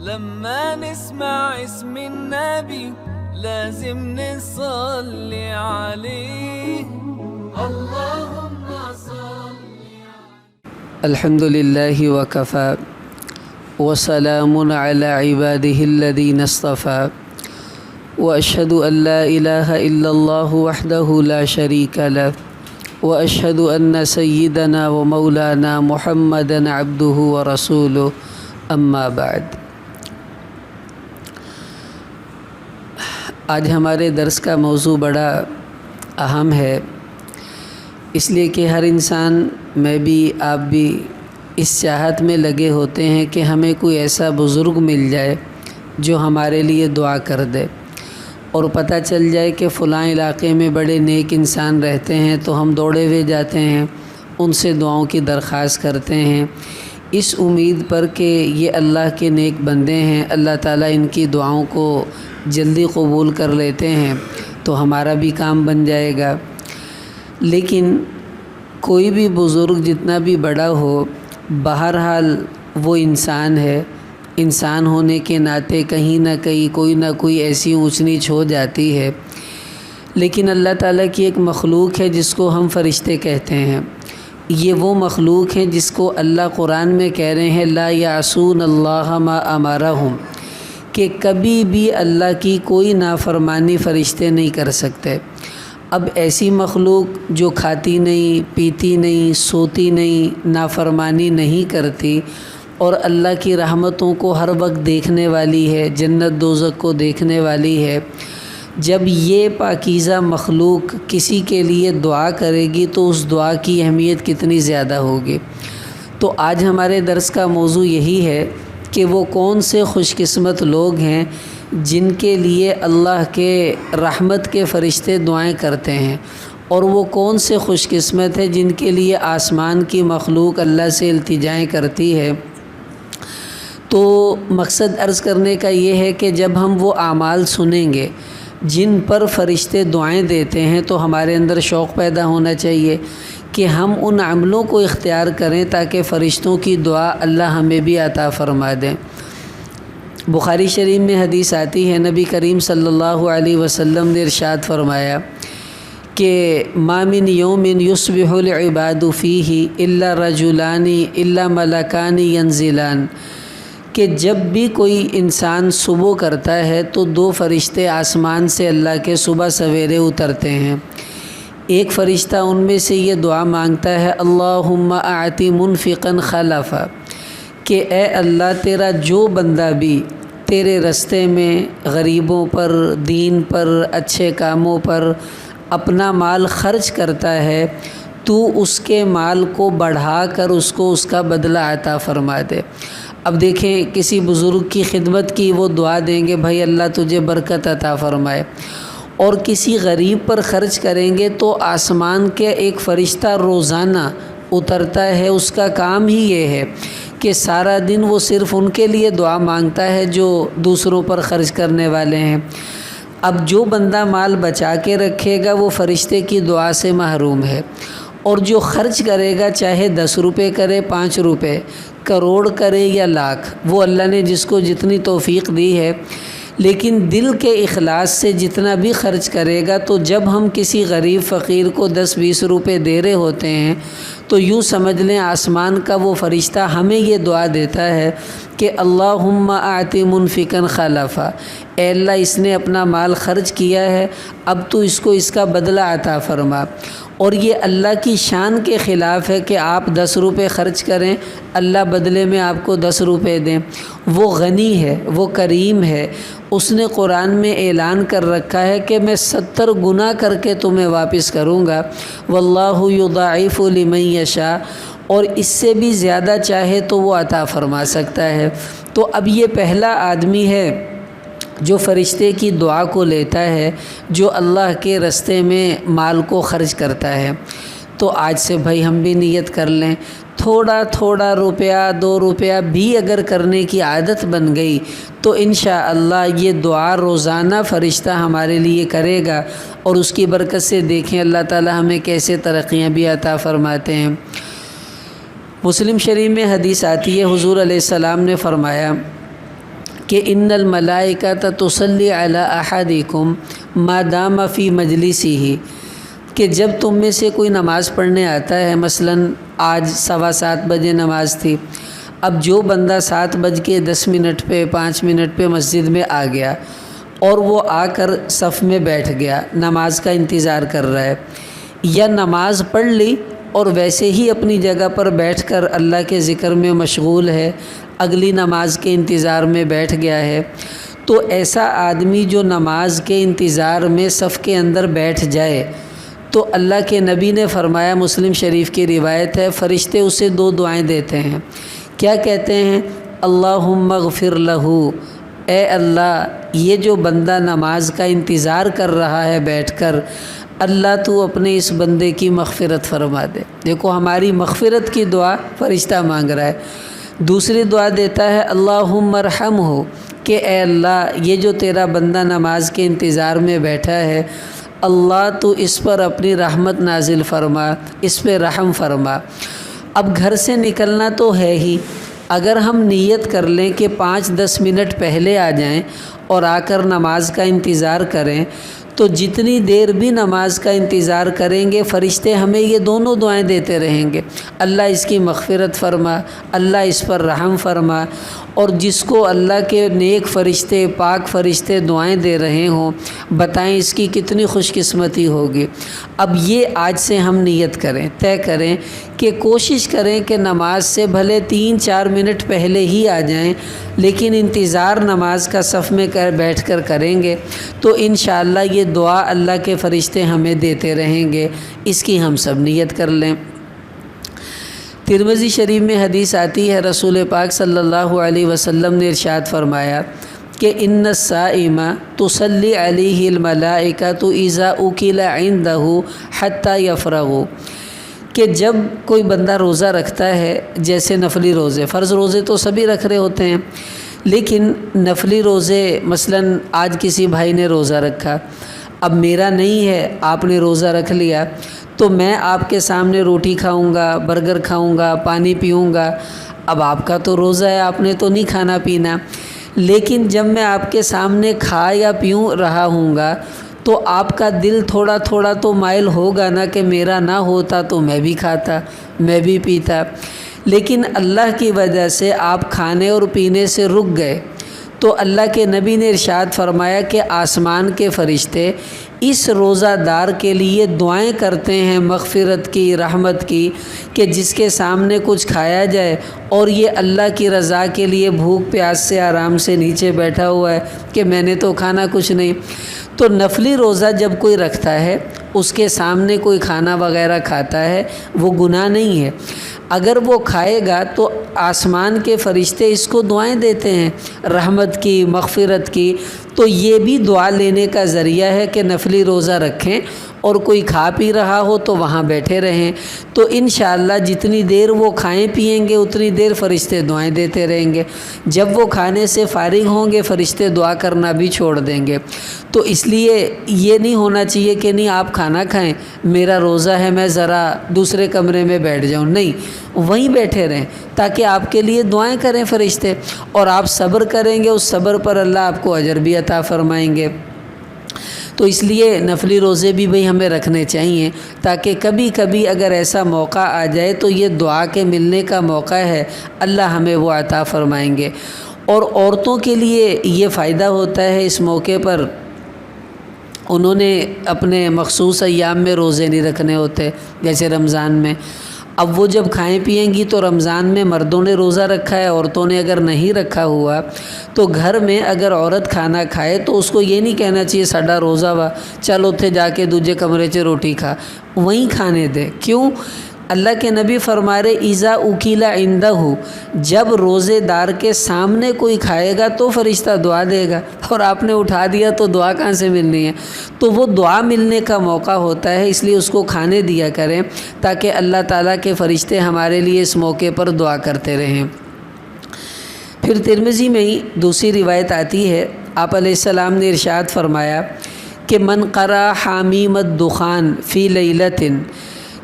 لما نسمع اسم النبي لازم نصلي عليه اللهم صل الحمد لله وكفى وسلام على عباده الذين اصطفى وأشهد أن لا إله إلا الله وحده لا شريك له وأشهد أن سيدنا ومولانا محمدا عبده ورسوله أما بعد۔ آج ہمارے درس کا موضوع بڑا اہم ہے، اس لیے کہ ہر انسان، میں بھی آپ بھی اس چاہت میں لگے ہوتے ہیں کہ ہمیں کوئی ایسا بزرگ مل جائے جو ہمارے لیے دعا کر دے، اور پتہ چل جائے کہ فلاں علاقے میں بڑے نیک انسان رہتے ہیں تو ہم دوڑے ہوئے جاتے ہیں، ان سے دعاؤں کی درخواست کرتے ہیں، اس امید پر کہ یہ اللہ کے نیک بندے ہیں، اللہ تعالیٰ ان کی دعاؤں کو جلدی قبول کر لیتے ہیں تو ہمارا بھی کام بن جائے گا۔ لیکن کوئی بھی بزرگ جتنا بھی بڑا ہو، بہرحال وہ انسان ہے، انسان ہونے کے ناطے کہیں نہ کوئی ایسی اونچ نیچ ہو جاتی ہے۔ لیکن اللہ تعالیٰ کی ایک مخلوق ہے جس کو ہم فرشتے کہتے ہیں، یہ وہ مخلوق ہیں جس کو اللہ قرآن میں کہہ رہے ہیں لا یعصون اللہ ما امرہم، کہ کبھی بھی اللہ کی کوئی نافرمانی فرشتے نہیں کر سکتے۔ اب ایسی مخلوق جو کھاتی نہیں، پیتی نہیں، سوتی نہیں، نافرمانی نہیں کرتی اور اللہ کی رحمتوں کو ہر وقت دیکھنے والی ہے، جنت دوزخ کو دیکھنے والی ہے، جب یہ پاکیزہ مخلوق کسی کے لیے دعا کرے گی تو اس دعا کی اہمیت کتنی زیادہ ہوگی۔ تو آج ہمارے درس کا موضوع یہی ہے کہ وہ کون سے خوش قسمت لوگ ہیں جن کے لیے اللہ کے رحمت کے فرشتے دعائیں کرتے ہیں، اور وہ کون سے خوش قسمت ہیں جن کے لیے آسمان کی مخلوق اللہ سے التجائیں کرتی ہے۔ تو مقصد عرض کرنے کا یہ ہے کہ جب ہم وہ اعمال سنیں گے جن پر فرشتے دعائیں دیتے ہیں تو ہمارے اندر شوق پیدا ہونا چاہیے کہ ہم ان عملوں کو اختیار کریں تاکہ فرشتوں کی دعا اللہ ہمیں بھی عطا فرما دیں۔ بخاری شریف میں حدیث آتی ہے، نبی کریم صلی اللہ علیہ وسلم نے ارشاد فرمایا کہ ما من یوم یصبح العباد فیہ الا رجلان الا ملکان ینزلان، کہ جب بھی کوئی انسان صبح کرتا ہے تو دو فرشتے آسمان سے اللہ کے صبح سویرے اترتے ہیں۔ ایک فرشتہ ان میں سے یہ دعا مانگتا ہے اللہم اعطی منفقا خلفا، کہ اے اللہ تیرا جو بندہ بھی تیرے رستے میں غریبوں پر، دین پر، اچھے کاموں پر اپنا مال خرچ کرتا ہے تو اس کے مال کو بڑھا کر اس کو اس کا بدلہ عطا فرما دے۔ اب دیکھیں کسی بزرگ کی خدمت کی وہ دعا دیں گے بھائی اللہ تجھے برکت عطا فرمائے، اور کسی غریب پر خرچ کریں گے تو آسمان کے ایک فرشتہ روزانہ اترتا ہے، اس کا کام ہی یہ ہے کہ سارا دن وہ صرف ان کے لیے دعا مانگتا ہے جو دوسروں پر خرچ کرنے والے ہیں۔ اب جو بندہ مال بچا کے رکھے گا وہ فرشتے کی دعا سے محروم ہے، اور جو خرچ کرے گا چاہے 10 روپے کرے، 5 روپے، کروڑ کرے یا لاکھ، وہ اللہ نے جس کو جتنی توفیق دی ہے، لیکن دل کے اخلاص سے جتنا بھی خرچ کرے گا تو جب ہم کسی غریب فقیر کو 10-20 روپے دے رہے ہوتے ہیں تو یوں سمجھ لیں آسمان کا وہ فرشتہ ہمیں یہ دعا دیتا ہے کہ اللہم اعطی منفقا خلفا، اے اللہ اس نے اپنا مال خرچ کیا ہے، اب تو اس کو اس کا بدلہ عطا فرما۔ اور یہ اللہ کی شان کے خلاف ہے کہ آپ 10 روپے خرچ کریں، اللہ بدلے میں آپ کو 10 روپے دیں۔ وہ غنی ہے، وہ کریم ہے، اس نے قرآن میں اعلان کر رکھا ہے کہ میں 70 گنا کر کے تمہیں واپس کروں گا، واللہ یضاعف لمن یشاء، اور اس سے بھی زیادہ چاہے تو وہ عطا فرما سکتا ہے۔ تو اب یہ پہلا آدمی ہے جو فرشتے کی دعا کو لیتا ہے، جو اللہ کے رستے میں مال کو خرچ کرتا ہے۔ تو آج سے بھائی ہم بھی نیت کر لیں، تھوڑا تھوڑا روپیہ 2 روپیہ بھی اگر کرنے کی عادت بن گئی تو انشاءاللہ یہ دعا روزانہ فرشتہ ہمارے لیے کرے گا، اور اس کی برکت سے دیکھیں اللہ تعالی ہمیں کیسے ترقیاں بھی عطا فرماتے ہیں۔ مسلم شریف میں حدیث آتی ہے، حضور علیہ السلام نے فرمایا کہ ان الملائکۃ تصلی علی احدکم ما دام فی مجلسہ، کہ جب تم میں سے کوئی نماز پڑھنے آتا ہے، مثلاً آج 7:15 بجے نماز تھی، اب جو بندہ 7:10 پہ 5 منٹ پہ مسجد میں آ گیا اور وہ آ کر صف میں بیٹھ گیا، نماز کا انتظار کر رہا ہے، یا نماز پڑھ لی اور ویسے ہی اپنی جگہ پر بیٹھ کر اللہ کے ذکر میں مشغول ہے، اگلی نماز کے انتظار میں بیٹھ گیا ہے، تو ایسا آدمی جو نماز کے انتظار میں صف کے اندر بیٹھ جائے تو اللہ کے نبی نے فرمایا، مسلم شریف کی روایت ہے، فرشتے اسے 2 دعائیں دیتے ہیں۔ کیا کہتے ہیں؟ اللہم اغفر لہو، اے اللہ یہ جو بندہ نماز کا انتظار کر رہا ہے بیٹھ کر، اللہ تو اپنے اس بندے کی مغفرت فرما دے۔ دیکھو ہماری مغفرت کی دعا فرشتہ مانگ رہا ہے۔ دوسری دعا دیتا ہے اللہم ارحمہ، کہ اے اللہ یہ جو تیرا بندہ نماز کے انتظار میں بیٹھا ہے، اللہ تو اس پر اپنی رحمت نازل فرما، اس پہ رحم فرما۔ اب گھر سے نکلنا تو ہے ہی، اگر ہم نیت کر لیں کہ 5-10 منٹ پہلے آ جائیں اور آ کر نماز کا انتظار کریں، تو جتنی دیر بھی نماز کا انتظار کریں گے فرشتے ہمیں یہ دونوں دعائیں دیتے رہیں گے، اللہ اس کی مغفرت فرما، اللہ اس پر رحم فرما۔ اور جس کو اللہ کے نیک فرشتے، پاک فرشتے دعائیں دے رہے ہوں، بتائیں اس کی کتنی خوش قسمتی ہوگی۔ اب یہ آج سے ہم نیت کریں، طے کریں کہ کوشش کریں کہ نماز سے بھلے 3-4 منٹ پہلے ہی آ جائیں، لیکن انتظار نماز کا صف میں بیٹھ کر کریں گے تو انشاءاللہ یہ دعا اللہ کے فرشتے ہمیں دیتے رہیں گے۔ اس کی ہم سب نیت کر لیں۔ ترمذی شریف میں حدیث آتی ہے، رسول پاک صلی اللہ علیہ وسلم نے ارشاد فرمایا کہ ان الصائم تصلی علیہ الملائکۃ اذا اکل عندہ حتی یفرغ، کہ جب کوئی بندہ روزہ رکھتا ہے، جیسے نفلی روزے، فرض روزے تو سبھی رکھ رہے ہوتے ہیں، لیکن نفلی روزے مثلاً آج کسی بھائی نے روزہ رکھا، اب میرا نہیں ہے، آپ نے روزہ رکھ لیا، تو میں آپ کے سامنے روٹی کھاؤں گا، برگر کھاؤں گا، پانی پیوں گا، اب آپ کا تو روزہ ہے، آپ نے تو نہیں کھانا پینا، لیکن جب میں آپ کے سامنے کھا یا پیوں رہا ہوں گا تو آپ کا دل تھوڑا تھوڑا تو مائل ہوگا نا کہ میرا نہ ہوتا تو میں بھی کھاتا، میں بھی پیتا، لیکن اللہ کی وجہ سے آپ کھانے اور پینے سے رک گئے تو اللہ کے نبی نے ارشاد فرمایا کہ آسمان کے فرشتے اس روزہ دار کے لیے دعائیں کرتے ہیں مغفرت کی، رحمت کی، کہ جس کے سامنے کچھ کھایا جائے اور یہ اللہ کی رضا کے لیے بھوک پیاس سے آرام سے نیچے بیٹھا ہوا ہے کہ میں نے تو کھانا کچھ نہیں۔ تو نفلی روزہ جب کوئی رکھتا ہے، اس کے سامنے کوئی کھانا وغیرہ کھاتا ہے، وہ گناہ نہیں ہے، اگر وہ کھائے گا تو آسمان کے فرشتے اس کو دعائیں دیتے ہیں رحمت کی، مغفرت کی، تو یہ بھی دعا لینے کا ذریعہ ہے کہ نفلی روزہ رکھیں اور کوئی کھا پی رہا ہو تو وہاں بیٹھے رہیں، تو انشاءاللہ جتنی دیر وہ کھائیں پئیں گے اتنی دیر فرشتے دعائیں دیتے رہیں گے، جب وہ کھانے سے فارغ ہوں گے فرشتے دعا کرنا بھی چھوڑ دیں گے۔ تو اس لیے یہ نہیں ہونا چاہیے کہ نہیں آپ کھانا کھائیں، میرا روزہ ہے میں ذرا دوسرے کمرے میں بیٹھ جاؤں، نہیں، وہیں بیٹھے رہیں تاکہ آپ کے لیے دعائیں کریں فرشتے، اور آپ صبر کریں گے، اس صبر پر اللہ آپ کو اجر بھی عطا فرمائیں گے۔ تو اس لیے نفلی روزے بھی بھئی ہمیں رکھنے چاہیے تاکہ کبھی کبھی اگر ایسا موقع آ جائے تو یہ دعا کے ملنے کا موقع ہے، اللہ ہمیں وہ عطا فرمائیں گے۔ اور عورتوں کے لیے یہ فائدہ ہوتا ہے اس موقع پر، انہوں نے اپنے مخصوص ایام میں روزے نہیں رکھنے ہوتے، جیسے رمضان میں، اب وہ جب کھائیں پئیں گی تو رمضان میں مردوں نے روزہ رکھا ہے، عورتوں نے اگر نہیں رکھا ہوا تو گھر میں اگر عورت کھانا کھائے تو اس کو یہ نہیں کہنا چاہیے ساڈا روزہ وا، چل اتھے جا کے دوجے کمرے 'چ روٹی کھا، وہیں کھانے دے۔ کیوں؟ اللہ کے نبی فرما رہے اذا اکیلا عندہ، جب روزے دار کے سامنے کوئی کھائے گا تو فرشتہ دعا دے گا، اور آپ نے اٹھا دیا تو دعا کہاں سے ملنی ہے؟ تو وہ دعا ملنے کا موقع ہوتا ہے، اس لیے اس کو کھانے دیا کریں تاکہ اللہ تعالیٰ کے فرشتے ہمارے لیے اس موقع پر دعا کرتے رہیں۔ پھر ترمذی میں ہی دوسری روایت آتی ہے، آپ علیہ السلام نے ارشاد فرمایا کہ من قرأ حامیم الدخان فی لیلۃ،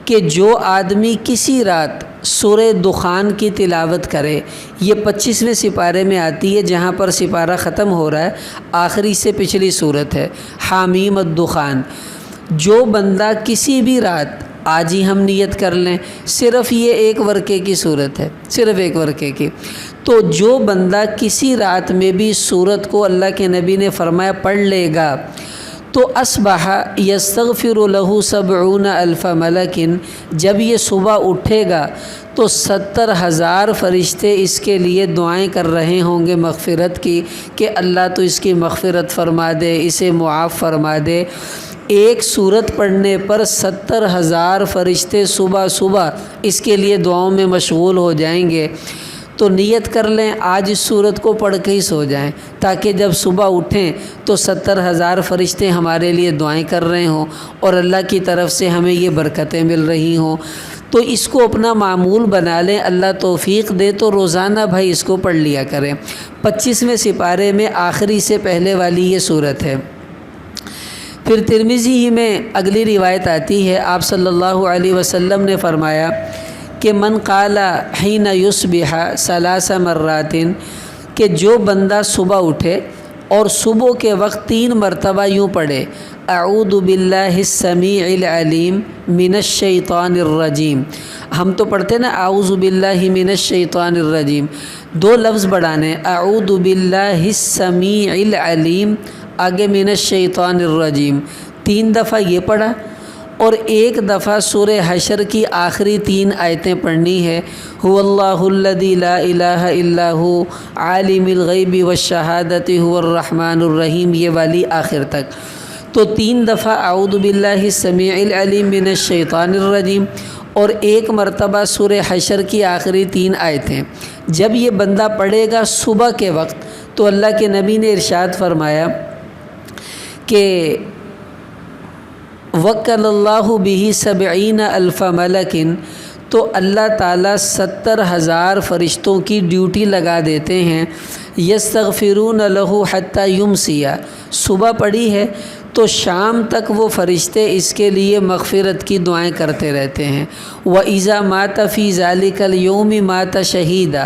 کہ جو آدمی کسی رات سورہ دخان کی تلاوت کرے، یہ 25ویں سپارے میں آتی ہے، جہاں پر سپارہ ختم ہو رہا ہے، آخری سے پچھلی صورت ہے حامیم الدخان۔ جو بندہ کسی بھی رات، آج ہی ہم نیت کر لیں، صرف یہ ایک ورقے کی صورت ہے، صرف ایک ورقے کی، تو جو بندہ کسی رات میں بھی صورت کو اللہ کے نبی نے فرمایا پڑھ لے گا تو اصبح یستغفر لہ 70,000 ملک، جب یہ صبح اٹھے گا تو 70,000 فرشتے اس کے لیے دعائیں کر رہے ہوں گے مغفرت کی کہ اللہ تو اس کی مغفرت فرما دے، اسے معاف فرما دے۔ ایک صورت پڑھنے پر 70,000 فرشتے صبح صبح اس کے لیے دعاؤں میں مشغول ہو جائیں گے۔ تو نیت کر لیں آج اس صورت کو پڑھ کے ہی سو جائیں، تاکہ جب صبح اٹھیں تو 70,000 فرشتے ہمارے لیے دعائیں کر رہے ہوں اور اللہ کی طرف سے ہمیں یہ برکتیں مل رہی ہوں۔ تو اس کو اپنا معمول بنا لیں، اللہ توفیق دے تو روزانہ بھائی اس کو پڑھ لیا کریں۔ 25ویں سپارے میں آخری سے پہلے والی یہ صورت ہے۔ پھر ترمذی ہی میں اگلی روایت آتی ہے، آپ صلی اللہ علیہ وسلم نے فرمایا کہ من قال حین یصبح 3 مرات، کہ جو بندہ صبح اٹھے اور صبح کے وقت 3 مرتبہ یوں پڑھے، اعوذ باللہ السمیع العلیم من الشیطان الرجیم۔ ہم تو پڑھتے نا اعوذ باللہ من الشیطان الرجیم، 2 لفظ بڑھانے، اعوذ باللہ السمیع العلیم، آگے من الشیطان الرجیم، 3 دفعہ یہ پڑھا، اور 1 دفعہ سورہ حشر کی آخری 3 آیتیں پڑھنی ہے، هو اللہ الذی لا الہ الا هو عالم الغیب والشہادۃ هو الرحمن الرحیم، یہ والی آخر تک۔ تو 3 دفعہ اعوذ باللہ السمیع العلیم من الشیطان الرجیم، اور 1 مرتبہ سورہ حشر کی آخری 3 آیتیں۔ جب یہ بندہ پڑھے گا صبح کے وقت تو اللہ کے نبی نے ارشاد فرمایا کہ وکل اللہ بہ 70,000 ملک، تو اللہ تعالیٰ 70,000 فرشتوں کی ڈیوٹی لگا دیتے ہیں، یستغفرون لہ حتی یمسی، صبح پڑھی ہے تو شام تک وہ فرشتے اس کے لیے مغفرت کی دعائیں کرتے رہتے ہیں۔ وَإِذَا مَاتَ فِي ذَلِكَ الْيَوْمِ مَاتَ شَهِيدًا،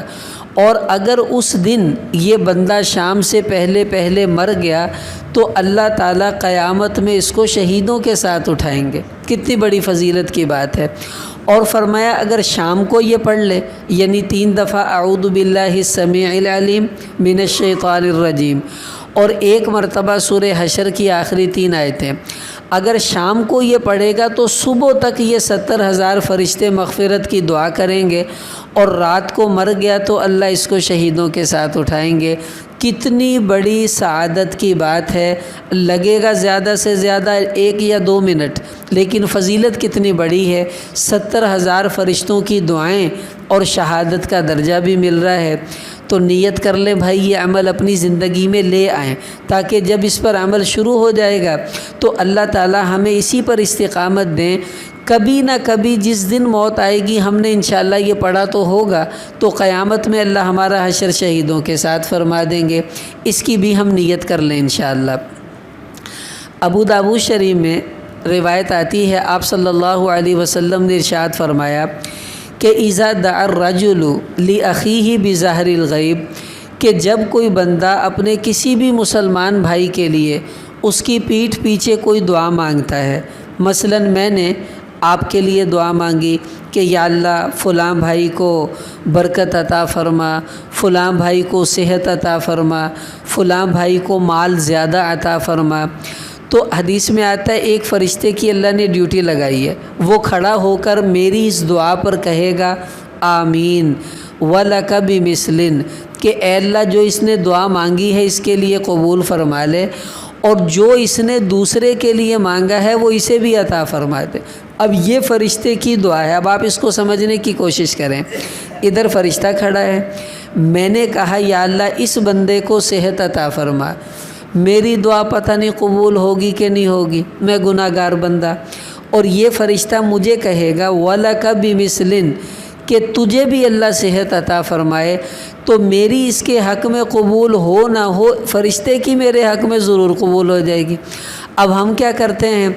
اور اگر اس دن یہ بندہ شام سے پہلے مر گیا تو اللہ تعالیٰ قیامت میں اس کو شہیدوں کے ساتھ اٹھائیں گے۔ کتنی بڑی فضیلت کی بات ہے۔ اور فرمایا اگر شام کو یہ پڑھ لے، یعنی 3 دفعہ اعوذ باللہ السمیع العلیم من الشیطان الرجیم اور 1 مرتبہ سورہ حشر کی آخری 3 آیتیں، اگر شام کو یہ پڑھے گا تو صبح تک یہ 70,000 فرشتے مغفرت کی دعا کریں گے، اور رات کو مر گیا تو اللہ اس کو شہیدوں کے ساتھ اٹھائیں گے۔ کتنی بڑی سعادت کی بات ہے۔ لگے گا زیادہ سے زیادہ 1 یا 2 منٹ، لیکن فضیلت کتنی بڑی ہے۔ 70,000 فرشتوں کی دعائیں اور شہادت کا درجہ بھی مل رہا ہے۔ تو نیت کر لیں بھائی یہ عمل اپنی زندگی میں لے آئیں، تاکہ جب اس پر عمل شروع ہو جائے گا تو اللہ تعالی ہمیں اسی پر استقامت دیں۔ کبھی نہ کبھی جس دن موت آئے گی ہم نے انشاءاللہ یہ پڑھا تو ہوگا، تو قیامت میں اللہ ہمارا حشر شہیدوں کے ساتھ فرما دیں گے۔ اس کی بھی ہم نیت کر لیں انشاءاللہ۔ ابو داؤد شریف میں روایت آتی ہے، آپ صلی اللہ علیہ وسلم نے ارشاد فرمایا کہ اذا دعا الرجل لاخیہ بظہر الغیب، کہ جب کوئی بندہ اپنے کسی بھی مسلمان بھائی کے لیے اس کی پیٹھ پیچھے کوئی دعا مانگتا ہے، مثلا میں نے آپ کے لیے دعا مانگی کہ یا اللہ فلاں بھائی کو برکت عطا فرما، فلاں بھائی کو صحت عطا فرما، فلاں بھائی کو مال زیادہ عطا فرما، تو حدیث میں آتا ہے ایک فرشتے کی اللہ نے ڈیوٹی لگائی ہے، وہ کھڑا ہو کر میری اس دعا پر کہے گا آمین وَلَكَ بِمِثْلٍ، کہ اے اللہ جو اس نے دعا مانگی ہے اس کے لیے قبول فرما لے، اور جو اس نے دوسرے کے لیے مانگا ہے وہ اسے بھی عطا فرما دے۔ اب یہ فرشتے کی دعا ہے، اب آپ اس کو سمجھنے کی کوشش کریں۔ ادھر فرشتہ کھڑا ہے، میں نے کہا یا اللہ اس بندے کو صحت عطا فرما، میری دعا پتہ نہیں قبول ہوگی کہ نہیں ہوگی، میں گناہ گار بندہ، اور یہ فرشتہ مجھے کہے گا وَلَكَ بِمِثْلٍ، کہ تجھے بھی اللہ صحت عطا فرمائے، تو میری اس کے حق میں قبول ہو نہ ہو، فرشتے کی میرے حق میں ضرور قبول ہو جائے گی۔ اب ہم کیا کرتے ہیں،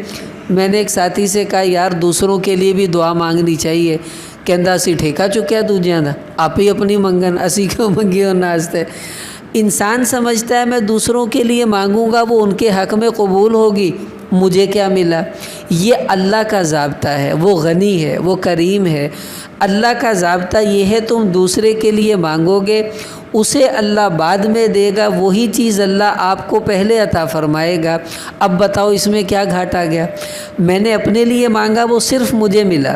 میں نے ایک ساتھی سے کہا یار دوسروں کے لیے بھی دعا مانگنی چاہیے. کہندا اسی ٹھیکا چکیا دوجیاں دا, آپ ہی اپنی منگن اسی کیوں منگی اور ناستے. انسان سمجھتا ہے میں دوسروں کے لیے مانگوں گا وہ ان کے حق میں قبول ہوگی, مجھے کیا ملا. یہ اللہ کا ضابطہ ہے, وہ غنی ہے, وہ کریم ہے. اللہ کا ضابطہ یہ ہے تم دوسرے کے لیے مانگو گے اسے اللہ بعد میں دے گا, وہی چیز اللہ آپ کو پہلے عطا فرمائے گا. اب بتاؤ اس میں کیا گھاٹا گیا. میں نے اپنے لیے مانگا وہ صرف مجھے ملا,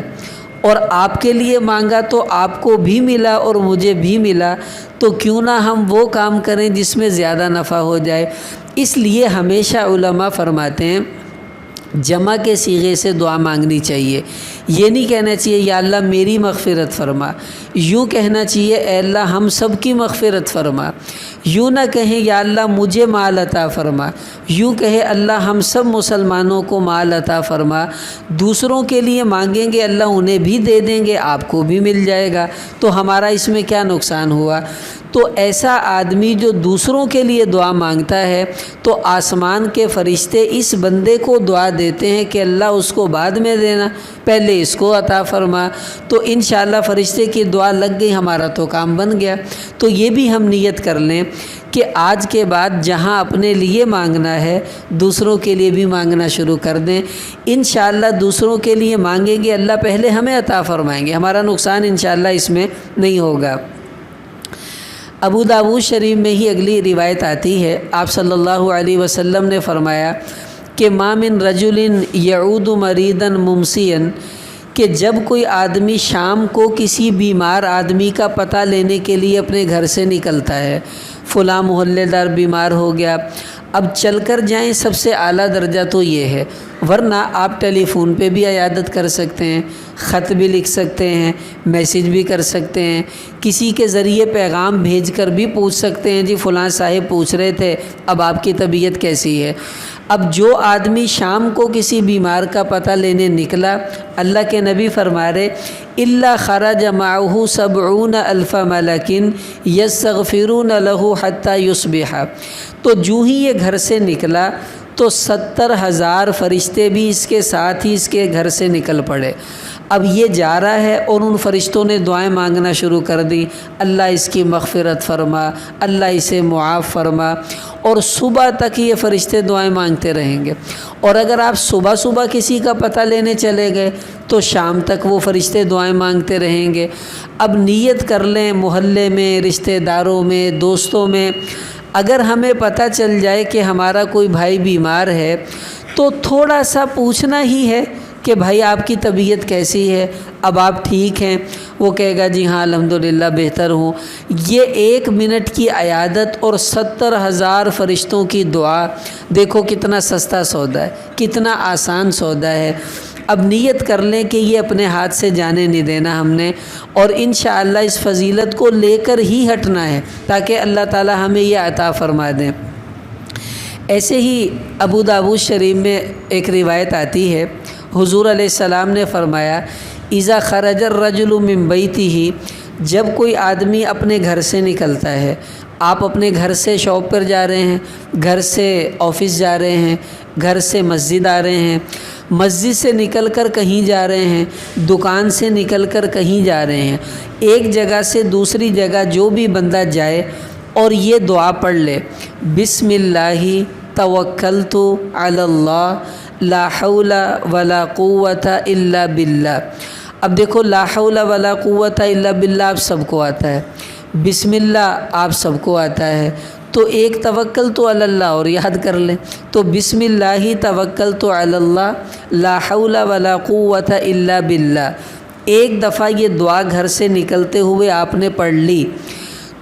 اور آپ کے لیے مانگا تو آپ کو بھی ملا اور مجھے بھی ملا. تو کیوں نہ ہم وہ کام کریں جس میں زیادہ نفع ہو جائے. اس لیے ہمیشہ علماء فرماتے ہیں جمع کے صیغے سے دعا مانگنی چاہیے. یہ نہیں کہنا چاہیے یا اللہ میری مغفرت فرما, یوں کہنا چاہیے اے اللہ ہم سب کی مغفرت فرما. یوں نہ کہیں یا اللہ مجھے مال عطا فرما, یوں کہے اللہ ہم سب مسلمانوں کو مال عطا فرما. دوسروں کے لیے مانگیں گے اللہ انہیں بھی دے دیں گے, آپ کو بھی مل جائے گا, تو ہمارا اس میں کیا نقصان ہوا. تو ایسا آدمی جو دوسروں کے لیے دعا مانگتا ہے تو آسمان کے فرشتے اس بندے کو دعا دیتے ہیں کہ اللہ اس کو بعد میں دینا, پہلے اس کو عطا فرما. تو انشاءاللہ فرشتے کی دعا لگ گئی, ہمارا تو کام بن گیا. تو یہ بھی ہم نیت کر لیں کہ آج کے بعد جہاں اپنے لیے مانگنا ہے دوسروں کے لیے بھی مانگنا شروع کر دیں. انشاءاللہ دوسروں کے لیے مانگیں گے اللہ پہلے ہمیں عطا فرمائیں گے, ہمارا نقصان انشاءاللہ اس میں نہیں ہوگا. ابو داؤد شریف میں ہی اگلی روایت آتی ہے, آپ صلی اللہ علیہ وسلم نے فرمایا کہ ما من رجل یعود مریضا ممسیا, کہ جب کوئی آدمی شام کو کسی بیمار آدمی کا پتہ لینے کے لیے اپنے گھر سے نکلتا ہے, فلاں محلے دار بیمار ہو گیا, اب چل کر جائیں سب سے اعلیٰ درجہ تو یہ ہے, ورنہ آپ ٹیلی فون پہ بھی عیادت کر سکتے ہیں, خط بھی لکھ سکتے ہیں, میسیج بھی کر سکتے ہیں, کسی کے ذریعے پیغام بھیج کر بھی پوچھ سکتے ہیں جی فلاں صاحب پوچھ رہے تھے اب آپ کی طبیعت کیسی ہے. اب جو آدمی شام کو کسی بیمار کا پتہ لینے نکلا, اللہ کے نبی فرما رہے الا خرج معه 70,000 ملک یستغفرون له حتى یصبح, تو جو ہی یہ گھر سے نکلا تو 70,000 فرشتے بھی اس کے ساتھ ہی اس کے گھر سے نکل پڑے. اب یہ جا رہا ہے اور ان فرشتوں نے دعائیں مانگنا شروع کر دی, اللہ اس کی مغفرت فرما, اللہ اسے معاف فرما, اور صبح تک یہ فرشتے دعائیں مانگتے رہیں گے. اور اگر آپ صبح صبح کسی کا پتہ لینے چلے گئے تو شام تک وہ فرشتے دعائیں مانگتے رہیں گے. اب نیت کر لیں محلے میں, رشتہ داروں میں, دوستوں میں, اگر ہمیں پتہ چل جائے کہ ہمارا کوئی بھائی بیمار ہے تو تھوڑا سا پوچھنا ہی ہے کہ بھائی آپ کی طبیعت کیسی ہے, اب آپ ٹھیک ہیں, وہ کہے گا جی ہاں الحمدللہ بہتر ہوں. یہ 1 منٹ کی عیادت اور 70,000 فرشتوں کی دعا, دیکھو کتنا سستا سودا ہے, کتنا آسان سودا ہے. اب نیت کر لیں کہ یہ اپنے ہاتھ سے جانے نہیں دینا ہم نے, اور انشاءاللہ اس فضیلت کو لے کر ہی ہٹنا ہے تاکہ اللہ تعالی ہمیں یہ عطا فرما دیں. ایسے ہی ابو داؤد شریف میں ایک روایت آتی ہے, حضور علیہ السلام نے فرمایا اذا خرج الرجل من بیتہ, جب کوئی آدمی اپنے گھر سے نکلتا ہے, آپ اپنے گھر سے شاپ پر جا رہے ہیں, گھر سے آفس جا رہے ہیں, گھر سے مسجد آ رہے ہیں, مسجد سے نکل کر کہیں جا رہے ہیں, دکان سے نکل کر کہیں جا رہے ہیں, ایک جگہ سے دوسری جگہ جو بھی بندہ جائے اور یہ دعا پڑھ لے بسم اللہ توکلت علی اللہ لا حول ولا قوت الا باللہ. اب دیکھو لا حول ولا قوت الا باللہ آپ سب کو آتا ہے, بسم اللہ آپ سب کو آتا ہے, تو ایک توکل تو علی اللہ اور یاد کر لیں. تو بسم اللہ توکلت علی اللہ لا حول ولا قوت الا باللہ, ایک دفعہ یہ دعا گھر سے نکلتے ہوئے آپ نے پڑھ لی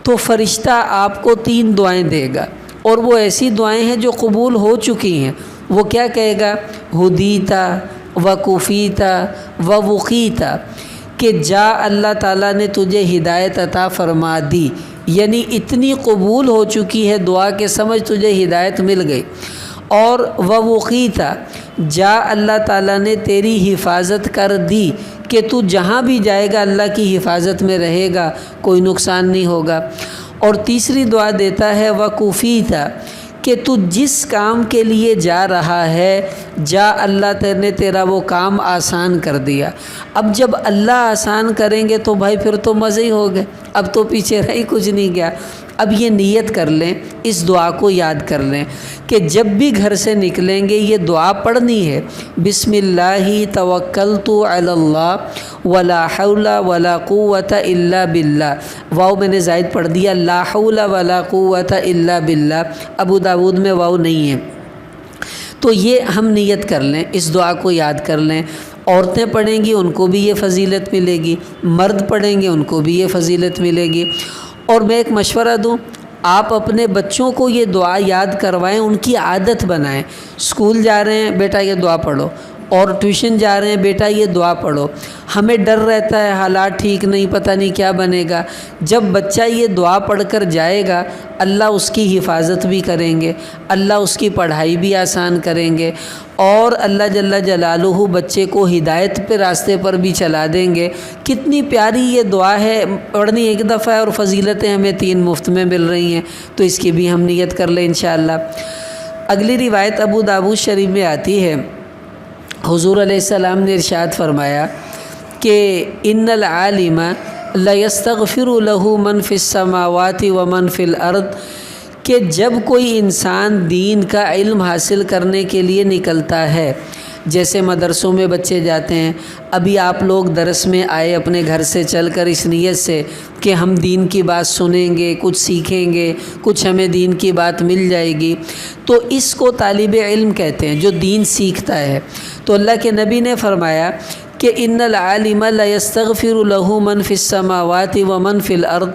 تو فرشتہ آپ کو 3 دعائیں دے گا, اور وہ ایسی دعائیں ہیں جو قبول ہو چکی ہیں. وہ کیا کہے گا ہدیتا وکفیتا ووقیتا, کہ جا اللہ تعالیٰ نے تجھے ہدایت عطا فرما دی, یعنی اتنی قبول ہو چکی ہے دعا کہ سمجھ تجھے ہدایت مل گئی. اور ووقیتا, جا اللہ تعالیٰ نے تیری حفاظت کر دی کہ تو جہاں بھی جائے گا اللہ کی حفاظت میں رہے گا, کوئی نقصان نہیں ہوگا. اور تیسری دعا دیتا ہے وکفیتا, کہ تو جس کام کے لیے جا رہا ہے جا، اللہ نے تیرا وہ کام آسان کر دیا۔ اب جب اللہ آسان کریں گے تو بھائی پھر تو مزے ہی ہو گئے، اب تو پیچھے رہ ہی کچھ نہیں گیا۔ اب یہ نیت کر لیں، اس دعا کو یاد کر لیں کہ جب بھی گھر سے نکلیں گے یہ دعا پڑھنی ہے، بسم اللہ توکلت علی اللہ ولا حول ولا قوت الا باللہ۔ واو میں نے زائد پڑھ دیا، لا حول ولا قوت الا باللہ، ابو داود میں واو نہیں ہے۔ تو یہ ہم نیت کر لیں، اس دعا کو یاد کر لیں۔ عورتیں پڑھیں گی ان کو بھی یہ فضیلت ملے گی، مرد پڑھیں گے ان کو بھی یہ فضیلت ملے گی۔ اور میں ایک مشورہ دوں، آپ اپنے بچوں کو یہ دعا یاد کروائیں، ان کی عادت بنائیں۔ اسکول جا رہے ہیں بیٹا یہ دعا پڑھو، اور ٹیوشن جا رہے ہیں بیٹا یہ دعا پڑھو۔ ہمیں ڈر رہتا ہے حالات ٹھیک نہیں، پتہ نہیں کیا بنے گا۔ جب بچہ یہ دعا پڑھ کر جائے گا اللہ اس کی حفاظت بھی کریں گے، اللہ اس کی پڑھائی بھی آسان کریں گے، اور اللہ جل جلالہ بچے کو ہدایت پہ راستے پر بھی چلا دیں گے۔ کتنی پیاری یہ دعا ہے، پڑھنی ایک دفعہ ہے اور فضیلتیں ہمیں 3 مفت میں مل رہی ہیں، تو اس کی بھی ہم نیت کر لیں انشاءاللہ۔ اگلی روایت ابو داؤد شریف میں آتی ہے، حضور علیہ السلام نے ارشاد فرمایا کہ ان العالم لیستغفر له من فی السماوات ومن فی الارض، کہ جب کوئی انسان دین کا علم حاصل کرنے کے لیے نکلتا ہے، جیسے مدرسوں میں بچے جاتے ہیں، ابھی آپ لوگ درس میں آئے اپنے گھر سے چل کر اس نیت سے کہ ہم دین کی بات سنیں گے، کچھ سیکھیں گے، کچھ ہمیں دین کی بات مل جائے گی، تو اس کو طالب علم کہتے ہیں جو دین سیکھتا ہے۔ تو اللہ کے نبی نے فرمایا کہ ان العالم لیستغفر له من فی السماوات ومن فی الارض،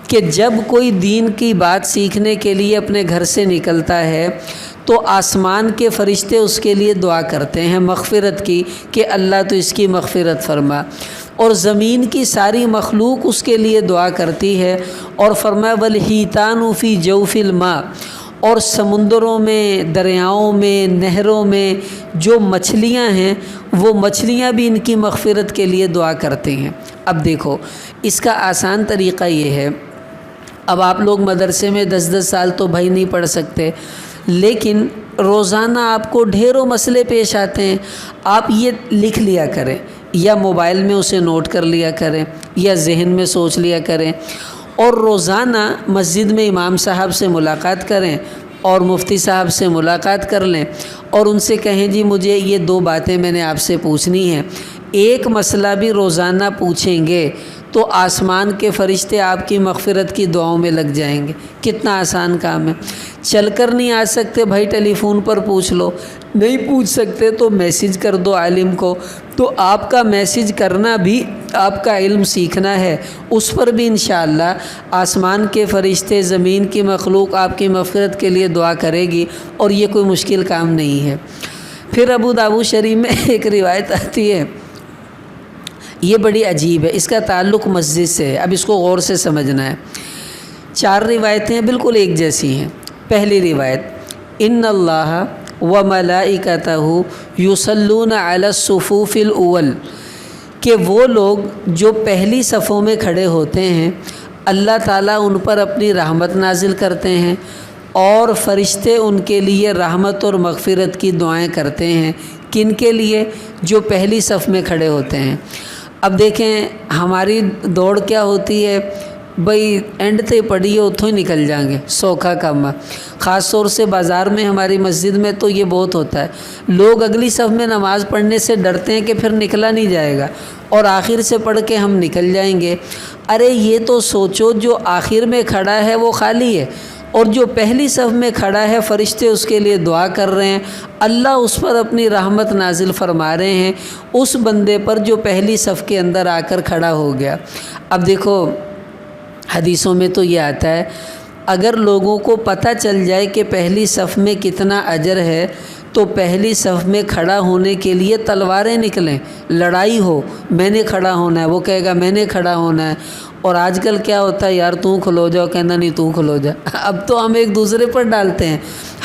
کہ جب کوئی دین کی بات سیکھنے کے لیے اپنے گھر سے نکلتا ہے تو آسمان کے فرشتے اس کے لیے دعا کرتے ہیں مغفرت کی کہ اللہ تو اس کی مغفرت فرما، اور زمین کی ساری مخلوق اس کے لیے دعا کرتی ہے، اور فرمایا والحیتان فی جوف الماء، اور سمندروں میں، دریاؤں میں، نہروں میں جو مچھلیاں ہیں وہ مچھلیاں بھی ان کی مغفرت کے لیے دعا کرتی ہیں۔ اب دیکھو اس کا آسان طریقہ یہ ہے، اب آپ لوگ مدرسے میں 10 سال تو بھائی نہیں پڑھ سکتے، لیکن روزانہ آپ کو ڈھیروں مسئلے پیش آتے ہیں، آپ یہ لکھ لیا کریں، یا موبائل میں اسے نوٹ کر لیا کریں، یا ذہن میں سوچ لیا کریں، اور روزانہ مسجد میں امام صاحب سے ملاقات کریں اور مفتی صاحب سے ملاقات کر لیں، اور ان سے کہیں جی مجھے یہ 2 باتیں میں نے آپ سے پوچھنی ہیں۔ ایک مسئلہ بھی روزانہ پوچھیں گے تو آسمان کے فرشتے آپ کی مغفرت کی دعاؤں میں لگ جائیں گے۔ کتنا آسان کام ہے۔ چل کر نہیں آ سکتے بھائی ٹیلی فون پر پوچھ لو، نہیں پوچھ سکتے تو میسیج کر دو عالم کو، تو آپ کا میسیج کرنا بھی آپ کا علم سیکھنا ہے، اس پر بھی انشاءاللہ آسمان کے فرشتے، زمین کی مخلوق آپ کی مغفرت کے لیے دعا کرے گی، اور یہ کوئی مشکل کام نہیں ہے۔ پھر ابو داؤد شریف میں ایک روایت آتی ہے، یہ بڑی عجیب ہے، اس کا تعلق مسجد سے ہے، اب اس کو غور سے سمجھنا ہے۔ 4 روایتیں بالکل ایک جیسی ہیں۔ پہلی روایت، ان اللہ وملائکتہ یصلون علی الصفوف الاول، کہ وہ لوگ جو پہلی صفوں میں کھڑے ہوتے ہیں اللہ تعالیٰ ان پر اپنی رحمت نازل کرتے ہیں، اور فرشتے ان کے لیے رحمت اور مغفرت کی دعائیں کرتے ہیں۔ کن کے لیے؟ جو پہلی صف میں کھڑے ہوتے ہیں۔ اب دیکھیں ہماری دوڑ کیا ہوتی ہے، بھئی اینڈ تے پڑھی ہے اتوں ہی نکل جائیں گے، سوکھا کام ہے۔ خاص طور سے بازار میں، ہماری مسجد میں تو یہ بہت ہوتا ہے، لوگ اگلی صف میں نماز پڑھنے سے ڈرتے ہیں کہ پھر نکلا نہیں جائے گا، اور آخر سے پڑھ کے ہم نکل جائیں گے۔ ارے یہ تو سوچو جو آخر میں کھڑا ہے وہ خالی ہے، اور جو پہلی صف میں کھڑا ہے فرشتے اس کے لیے دعا کر رہے ہیں، اللہ اس پر اپنی رحمت نازل فرما رہے ہیں، اس بندے پر جو پہلی صف کے اندر آ کر کھڑا ہو گیا۔ اب دیکھو حدیثوں میں تو یہ آتا ہے، اگر لوگوں کو پتہ چل جائے کہ پہلی صف میں کتنا اجر ہے تو پہلی صف میں کھڑا ہونے کے لیے تلواریں نکلیں، لڑائی ہو، میں نے کھڑا ہونا ہے، وہ کہے گا میں نے کھڑا ہونا ہے۔ اور آج کل کیا ہوتا ہے، یار تو کھلو جاؤ، کہنا نہیں تو کھلو جا، اب تو ہم ایک دوسرے پر ڈالتے ہیں،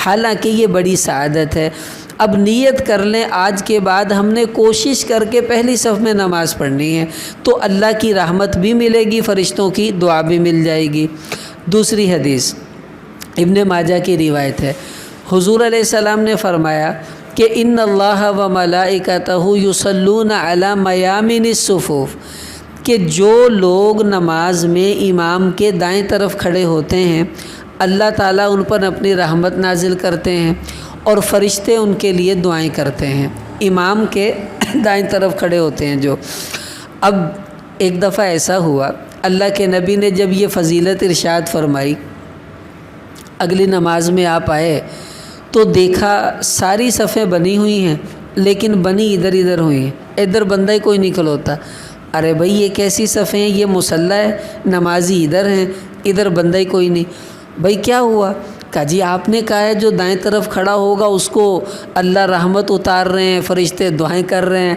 حالانکہ یہ بڑی سعادت ہے۔ اب نیت کر لیں آج کے بعد ہم نے کوشش کر کے پہلی صف میں نماز پڑھنی ہے، تو اللہ کی رحمت بھی ملے گی، فرشتوں کی دعا بھی مل جائے گی۔ دوسری حدیث، ابن ماجہ کی روایت ہے، حضور علیہ السلام نے فرمایا کہ ان اللہ و ملائکتہ یصلون علی میامن الصفوف، کہ جو لوگ نماز میں امام کے دائیں طرف کھڑے ہوتے ہیں اللہ تعالیٰ ان پر اپنی رحمت نازل کرتے ہیں اور فرشتے ان کے لیے دعائیں کرتے ہیں۔ امام کے دائیں طرف کھڑے ہوتے ہیں جو۔ اب ایک دفعہ ایسا ہوا، اللہ کے نبی نے جب یہ فضیلت ارشاد فرمائی، اگلی نماز میں آپ آئے تو دیکھا ساری صفیں بنی ہوئی ہیں لیکن بنی ادھر ادھر ہوئی ہیں، ادھر بندہ ہی کوئی نہیں کھلوتا۔ ارے بھائی یہ کیسی صفیں ہیں، یہ مصلی ہے، نمازی ادھر ہیں، ادھر بندہ ہی کوئی نہیں۔ بھائی کیا ہوا؟ کہا جی آپ نے کہا ہے جو دائیں طرف کھڑا ہوگا اس کو اللہ رحمت اتار رہے ہیں، فرشتے دعائیں کر رہے ہیں۔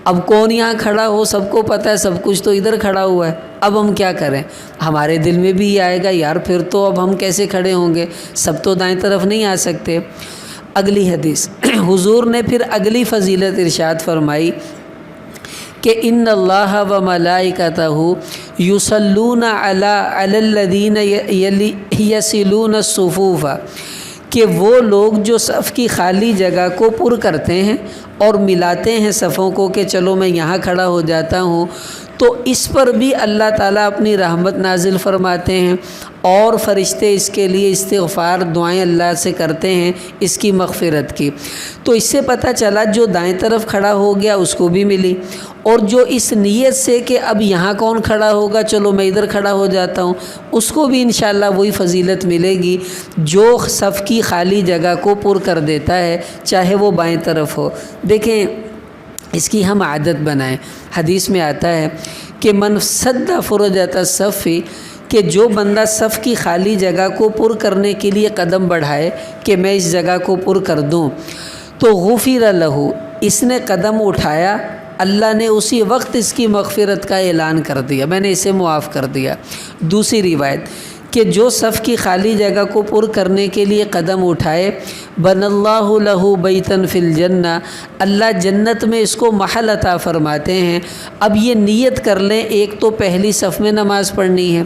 اب کون یہاں کھڑا ہو، سب کو پتہ ہے، سب کچھ تو ادھر کھڑا ہوا ہے، اب ہم کیا کریں؟ ہمارے دل میں بھی یہ آئے گا یار پھر تو اب ہم کیسے کھڑے ہوں گے، سب تو دائیں طرف نہیں آ سکتے۔ اگلی حدیث حضور نے پھر اگلی فضیلت ارشاد فرمائی کہ ان اللہ و ملائکتہ یصلون علی الذین یصلون الصفوف، کہ وہ لوگ جو صف کی خالی جگہ کو پر کرتے ہیں اور ملاتے ہیں صفوں کو کہ چلو میں یہاں کھڑا ہو جاتا ہوں، تو اس پر بھی اللہ تعالیٰ اپنی رحمت نازل فرماتے ہیں اور فرشتے اس کے لیے استغفار دعائیں اللہ سے کرتے ہیں اس کی مغفرت کی۔ تو اس سے پتہ چلا جو دائیں طرف کھڑا ہو گیا اس کو بھی ملی، اور جو اس نیت سے کہ اب یہاں کون کھڑا ہوگا چلو میں ادھر کھڑا ہو جاتا ہوں اس کو بھی انشاءاللہ وہی فضیلت ملے گی جو صف کی خالی جگہ کو پر کر دیتا ہے چاہے وہ بائیں طرف ہو۔ دیکھیں اس کی ہم عادت بنائیں۔ حدیث میں آتا ہے کہ من سد فرجۃ الصف، کہ جو بندہ صف کی خالی جگہ کو پر کرنے کے لیے قدم بڑھائے کہ میں اس جگہ کو پر کر دوں، تو غفر لہ، اس نے قدم اٹھایا اللہ نے اسی وقت اس کی مغفرت کا اعلان کر دیا، میں نے اسے معاف کر دیا۔ دوسری روایت کہ جو صف کی خالی جگہ کو پر کرنے کے لیے قدم اٹھائے بن اللہ لہ بیتن فی الجنہ، اللہ جنت میں اس کو محل عطا فرماتے ہیں۔ اب یہ نیت کر لیں، ایک تو پہلی صف میں نماز پڑھنی ہے،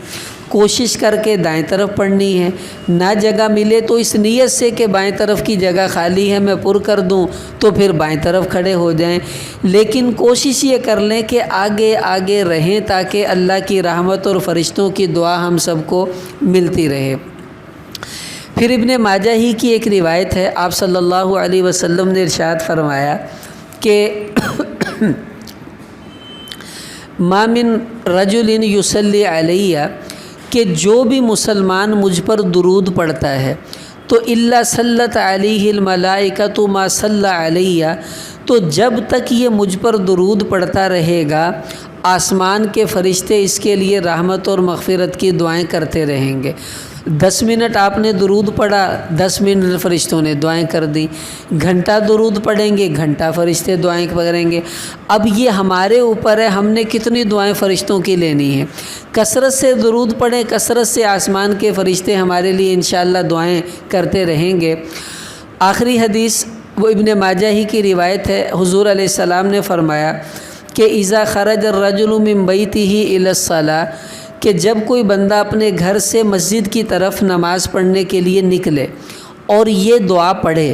کوشش کر کے دائیں طرف پڑھنی ہے، نہ جگہ ملے تو اس نیت سے کہ بائیں طرف کی جگہ خالی ہے میں پر کر دوں تو پھر بائیں طرف کھڑے ہو جائیں، لیکن کوشش یہ کر لیں کہ آگے آگے رہیں تاکہ اللہ کی رحمت اور فرشتوں کی دعا ہم سب کو ملتی رہے۔ پھر ابن ماجہ ہی کی ایک روایت ہے، آپ صلی اللہ علیہ وسلم نے ارشاد فرمایا کہ ما من رجل یصلی علیہ، کہ جو بھی مسلمان مجھ پر درود پڑھتا ہے تو الا صلت علیہ الملائکۃ ما صلی علیہ، تو جب تک یہ مجھ پر درود پڑھتا رہے گا آسمان کے فرشتے اس کے لیے رحمت اور مغفرت کی دعائیں کرتے رہیں گے۔ 10 منٹ آپ نے درود پڑھا، 10 منٹ فرشتوں نے دعائیں کر دیں، گھنٹہ درود پڑھیں گے، گھنٹہ فرشتے دعائیں کریں گے۔ اب یہ ہمارے اوپر ہے ہم نے کتنی دعائیں فرشتوں کی لینی ہیں۔ کثرت سے درود پڑھیں، کثرت سے آسمان کے فرشتے ہمارے لیے انشاءاللہ دعائیں کرتے رہیں گے۔ آخری حدیث وہ ابن ماجہ ہی کی روایت ہے، حضور علیہ السلام نے فرمایا کہ اذا خرج الرجل من بیتہ الی الصلاۃ، کہ جب کوئی بندہ اپنے گھر سے مسجد کی طرف نماز پڑھنے کے لیے نکلے اور یہ دعا پڑھے،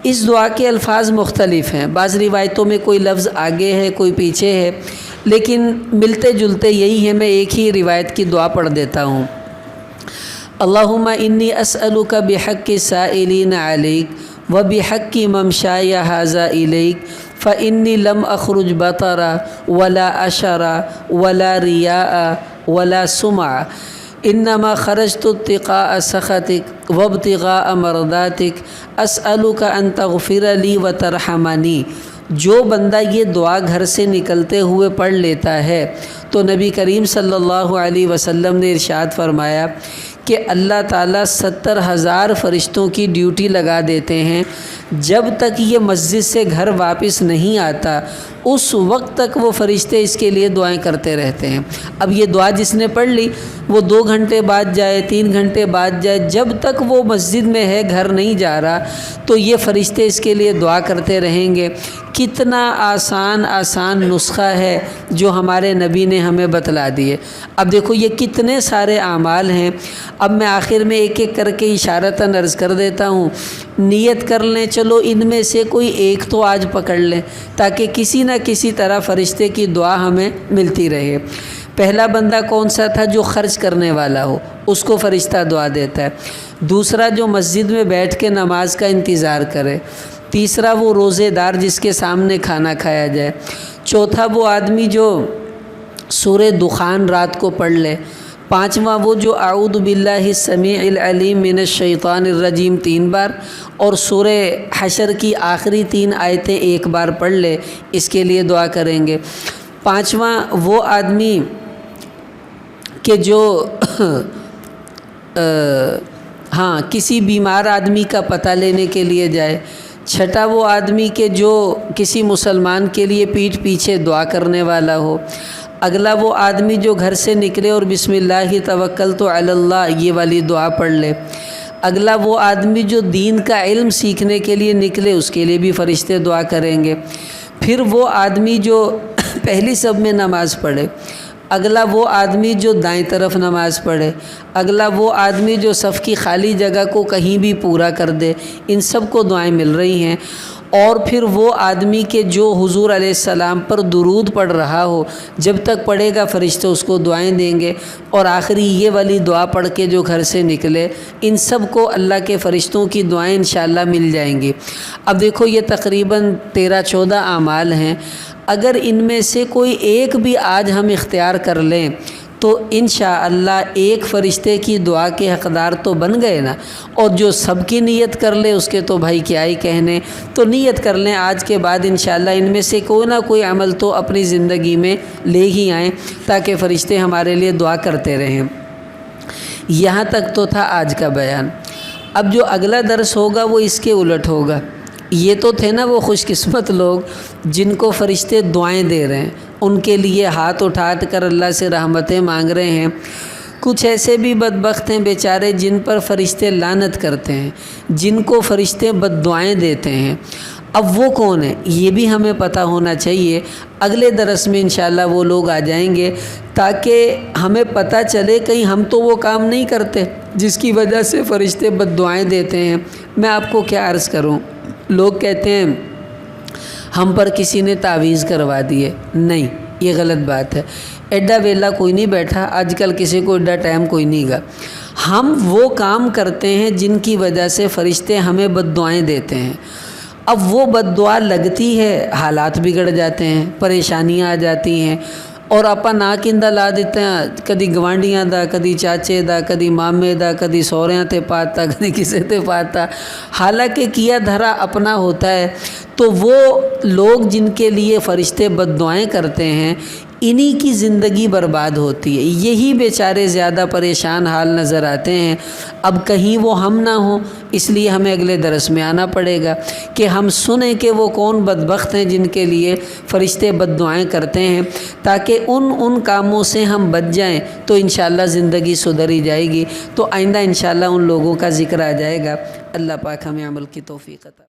اس دعا کے الفاظ مختلف ہیں، بعض روایتوں میں کوئی لفظ آگے ہے کوئی پیچھے ہے، لیکن ملتے جلتے یہی ہیں، میں ایک ہی روایت کی دعا پڑھ دیتا ہوں۔ اللہم انی اسألک بحق السائلین علیک وبحق ممشای ھذا الیک فإنی لم اخرج بطرا ولا اشرا ولا ریاء ولا سمع انما خرجت اتقاء سخطک وابتغاء مرضاتک اسألک ان تغفر لی وترحمنی۔ جو بندہ یہ دعا گھر سے نکلتے ہوئے پڑھ لیتا ہے تو نبی کریم صلی اللہ علیہ وسلم نے ارشاد فرمایا کہ اللہ تعالیٰ 70,000 فرشتوں کی ڈیوٹی لگا دیتے ہیں جب تک یہ مسجد سے گھر واپس نہیں آتا اس وقت تک وہ فرشتے اس کے لیے دعائیں کرتے رہتے ہیں۔ اب یہ دعا جس نے پڑھ لی وہ 2 گھنٹے بعد جائے 3 گھنٹے بعد جائے، جب تک وہ مسجد میں ہے گھر نہیں جا رہا تو یہ فرشتے اس کے لیے دعا کرتے رہیں گے۔ کتنا آسان نسخہ ہے جو ہمارے نبی نے ہمیں بتلا دیے۔ اب دیکھو یہ کتنے سارے اعمال ہیں، اب میں آخر میں ایک ایک کر کے اشارتاً عرض کر دیتا ہوں۔ نیت کر لیں چلو ان میں سے کوئی ایک تو آج پکڑ لیں تاکہ کسی نہ کسی طرح فرشتے کی دعا ہمیں ملتی رہے۔ پہلا بندہ کون سا تھا؟ جو خرچ کرنے والا ہو، اس کو فرشتہ دعا دیتا ہے۔ دوسرا جو مسجد میں بیٹھ کے نماز کا انتظار کرے۔ تیسرا وہ روزے دار جس کے سامنے کھانا کھایا جائے۔ چوتھا وہ آدمی جو سورہ دخان رات کو پڑھ لے۔ پانچواں وہ جو اعوذ باللہ السمیع العلیم من الشیطان الرجیم 3 بار اور سورہ حشر کی آخری 3 آیتیں 1 بار پڑھ لے، اس کے لیے دعا کریں گے۔ پانچواں وہ آدمی کہ جو کسی بیمار آدمی کا پتہ لینے کے لیے جائے۔ چھٹا وہ آدمی کہ جو کسی مسلمان کے لیے پیٹھ پیچھے دعا کرنے والا ہو۔ اگلا وہ آدمی جو گھر سے نکلے اور بسم اللہ توکلت علی اللہ یہ والی دعا پڑھ لے۔ اگلا وہ آدمی جو دین کا علم سیکھنے کے لیے نکلے، اس کے لیے بھی فرشتے دعا کریں گے۔ پھر وہ آدمی جو پہلی صف میں نماز پڑھے۔ اگلا وہ آدمی جو دائیں طرف نماز پڑھے۔ اگلا وہ آدمی جو صف کی خالی جگہ کو کہیں بھی پورا کر دے، ان سب کو دعائیں مل رہی ہیں۔ اور پھر وہ آدمی کہ جو حضور علیہ السلام پر درود پڑھ رہا ہو، جب تک پڑھے گا فرشتے اس کو دعائیں دیں گے۔ اور آخری یہ والی دعا پڑھ کے جو گھر سے نکلے، ان سب کو اللہ کے فرشتوں کی دعائیں انشاءاللہ مل جائیں گی۔ اب دیکھو یہ تقریباً 13-14 اعمال ہیں، اگر ان میں سے کوئی ایک بھی آج ہم اختیار کر لیں تو انشاءاللہ ایک فرشتے کی دعا کے حقدار تو بن گئے نا۔ اور جو سب کی نیت کر لے اس کے تو بھائی کیا ہی کہنے۔ تو نیت کر لیں آج کے بعد انشاءاللہ ان میں سے کوئی نہ کوئی عمل تو اپنی زندگی میں لے ہی آئیں تاکہ فرشتے ہمارے لیے دعا کرتے رہیں۔ یہاں تک تو تھا آج کا بیان۔ اب جو اگلا درس ہوگا وہ اس کے الٹ ہوگا۔ یہ تو تھے نا وہ خوش قسمت لوگ جن کو فرشتے دعائیں دے رہے ہیں، ان کے لیے ہاتھ اٹھا کر اللہ سے رحمتیں مانگ رہے ہیں۔ کچھ ایسے بھی بدبخت ہیں بیچارے جن پر فرشتے لعنت کرتے ہیں، جن کو فرشتے بد دعائیں دیتے ہیں۔ اب وہ کون ہے یہ بھی ہمیں پتہ ہونا چاہیے۔ اگلے درس میں انشاءاللہ وہ لوگ آ جائیں گے تاکہ ہمیں پتہ چلے کہیں ہم تو وہ کام نہیں کرتے جس کی وجہ سے فرشتے بد دعائیں دیتے ہیں۔ میں آپ کو کیا عرض کروں، لوگ کہتے ہیں ہم پر کسی نے تعویذ کروا دیے۔ نہیں، یہ غلط بات ہے۔ ایڈا ویلا کوئی نہیں بیٹھا آج کل، کسی کو ایڈا ٹائم کوئی نہیں گا۔ ہم وہ کام کرتے ہیں جن کی وجہ سے فرشتے ہمیں بد دعائیں دیتے ہیں۔ اب وہ بد دعا لگتی ہے، حالات بگڑ جاتے ہیں، پریشانیاں آ جاتی ہیں، اور آپ ناک اندہ لا دیتے ہیں، کدی گوانڈیاں دا، کدی چاچے دا، کدی مامے دا، کدی سوہریاں تے پاتا، کدی کسے تے پاتا، حالانکہ کیا دھرا اپنا ہوتا ہے۔ تو وہ لوگ جن کے لیے فرشتے بد دعائیں کرتے ہیں انہی کی زندگی برباد ہوتی ہے، یہی بیچارے زیادہ پریشان حال نظر آتے ہیں۔ اب کہیں وہ ہم نہ ہوں، اس لیے ہمیں اگلے درس میں آنا پڑے گا کہ ہم سنیں کہ وہ کون بدبخت ہیں جن کے لیے فرشتے بد دعائیں کرتے ہیں، تاکہ ان کاموں سے ہم بچ جائیں تو انشاءاللہ زندگی سدھری جائے گی۔ تو آئندہ انشاءاللہ ان لوگوں کا ذکر آ جائے گا۔ اللہ پاک ہمیں عمل کی توفیق عطا